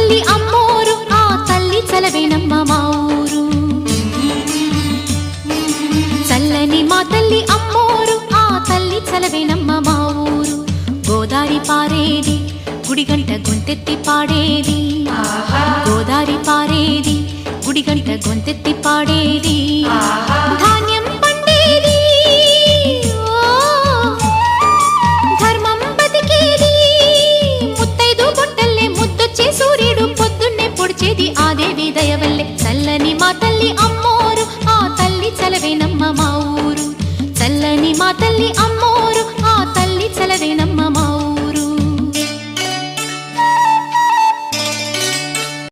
తల్లి అమ్మోరు ఆ తల్లి చలవేనమ్మ మా ఊరు చల్లని మా తల్లి అమ్మోరు ఆ తల్లి చలవేనమ్మ మా ఊరు గోదారి పారేది గుడిగంట గొంతెత్తి పాడేది గోదారి పారేది గుడిగంట గొంతెత్తి పాడేది ధాన్యం పండేది ధర్మం బతికేది ముత్తైదు బొట్టల్లే ముద్దొచ్చే సూర్యుడు పొద్దున్నే పొడిచేది ఆ దేవి దయవై